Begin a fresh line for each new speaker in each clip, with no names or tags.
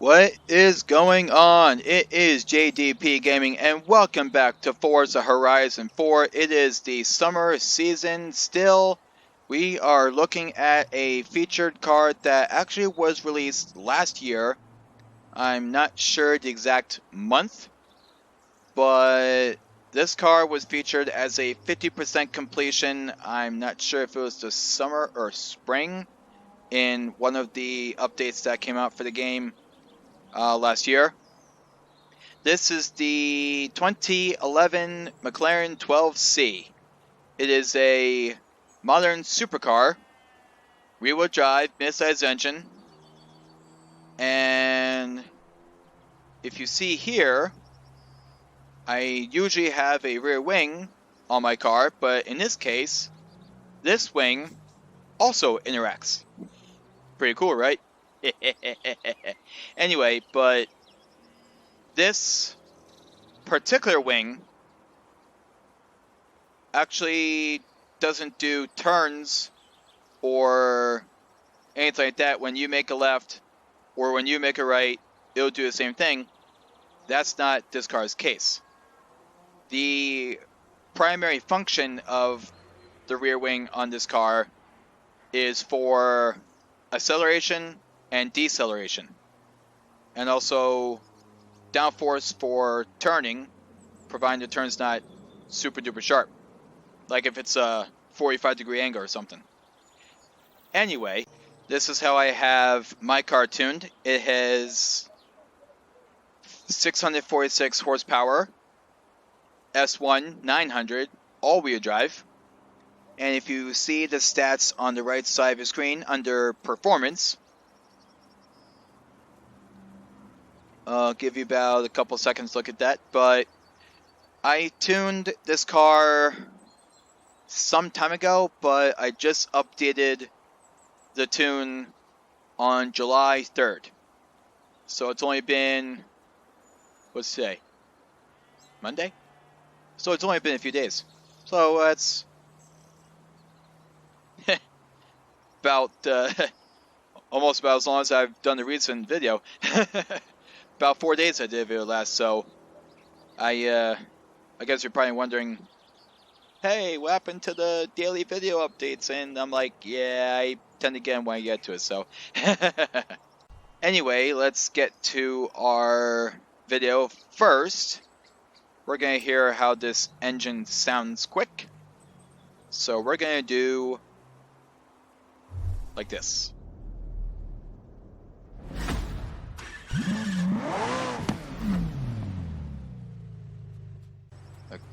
What is going on? It is JDP Gaming and welcome back to Forza Horizon 4. It is the summer season still. We are looking at a featured car that actually was released last year. I'm not sure the exact month, but this car was featured as a 50% completion. I'm not sure if it was the summer or spring in one of the updates that came out for the game last year. This is the 2011 McLaren 12C. It is a modern supercar, rear-wheel drive, mid-size engine, and if you see here, I usually have a rear wing on my car, but in this case, this wing also interacts. Pretty cool, right? Anyway, but this particular wing actually doesn't do turns or anything like that. When you make a left or when you make a right, it'll do the same thing. That's not this car's case. The primary function of the rear wing on this car is for acceleration and deceleration, and also downforce for turning, providing the turn's not super duper sharp, like if it's a 45-degree angle or something. Anyway, this is how I have my car tuned. It has 646 horsepower, S1 900, all-wheel drive. And if you see the stats on the right side of the screen under performance, I'll give you about a couple seconds to look at that. But I tuned this car some time ago, but I just updated the tune on July 3rd. So it's only been, what's today? Monday? So it's only been a few days. So that's about almost about as long as I've done the recent video. About 4 days I did a video last, so I guess you're probably wondering, hey, what happened to the daily video updates? And I'm like, yeah, I tend to get them when I get to it, so. Anyway, let's get to our video. First, we're going to hear how this engine sounds quick. So we're going to do like this.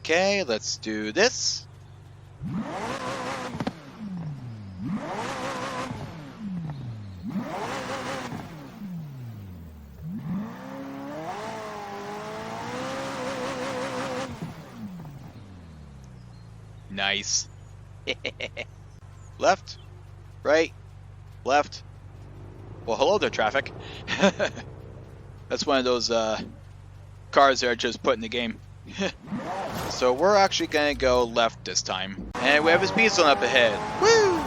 Okay, let's do this. Nice. Left, right, left. Well, hello there, traffic. That's one of those cars that are just put in the game. So we're actually gonna go left this time, and we have a speed zone up ahead. Woo!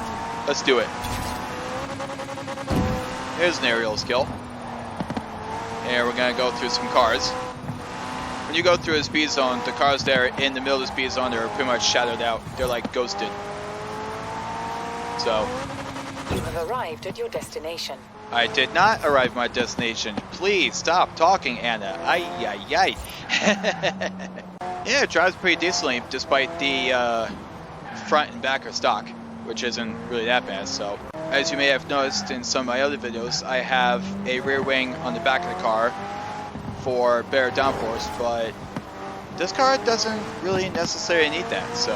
Let's do it. Here's an aerial skill, and we're gonna go through some cars. When you go through a speed zone, the cars that are in the middle of the speed zone are pretty much shadowed out. They're like ghosted. So
you have arrived at your destination.
I did not arrive at my destination. Please stop talking, Anna. Ay. Yeah, it drives pretty decently, despite the front and back are stock, which isn't really that bad. So, as you may have noticed in some of my other videos, I have a rear wing on the back of the car for better downforce, but this car doesn't really necessarily need that. So,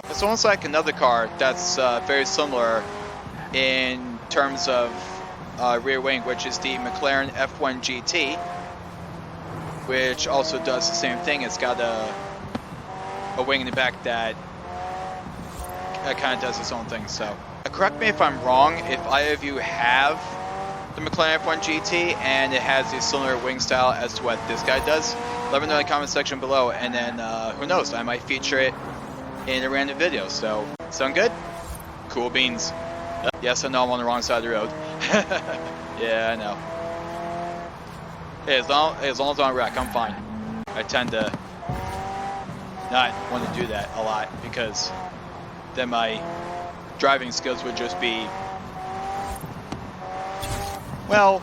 it's almost like another car that's very similar in terms of rear wing, which is the McLaren F1 GT, which also does the same thing. It's got a wing in the back that kind of does its own thing. So correct me if I'm wrong, if either of you have the McLaren F1 GT and it has a similar wing style as to what this guy does, let me know in the comment section below, and then who knows, I might feature it in a random video. So sound good? Cool beans. Yes, I know I'm on the wrong side of the road. Yeah, I know. Hey, as long as I'm on wreck, I'm fine. I tend to not want to do that a lot because then my driving skills would just be, well,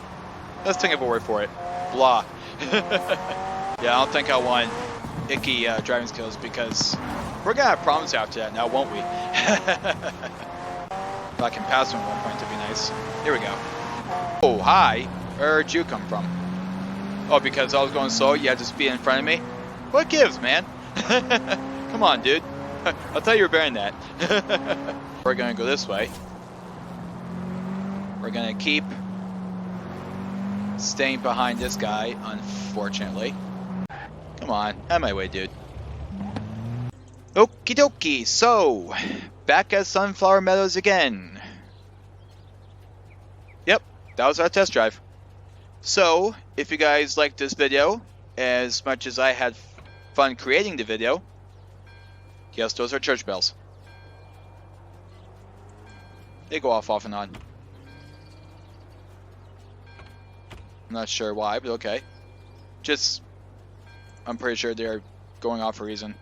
let's think of a word for it. Blah. Yeah, I don't think I want icky driving skills because we're gonna have problems after that now, won't we? If I can pass him at one point, that'd be nice. Here we go. Oh, hi. Where'd you come from? Oh, because I was going slow, you had to speed in front of me? What gives, man? Come on, dude. I'll tell you you're bearing that. We're gonna go this way. We're gonna keep staying behind this guy, unfortunately. Come on, out of my way, dude. Okie dokie, so back at Sunflower Meadows again. Yep, that was our test drive. So, if you guys liked this video as much as I had fun creating the video, yes, those are church bells. They go off and on. I'm not sure why, but okay. I'm pretty sure they're going off for a reason.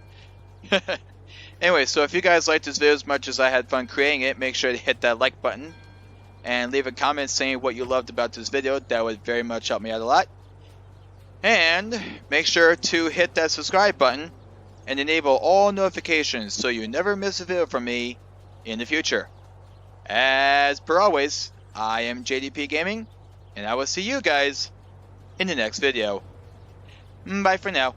Anyway, so if you guys liked this video as much as I had fun creating it, make sure to hit that like button and leave a comment saying what you loved about this video. That would very much help me out a lot. And make sure to hit that subscribe button and enable all notifications so you never miss a video from me in the future. As per always, I am JDP Gaming, and I will see you guys in the next video. Bye for now.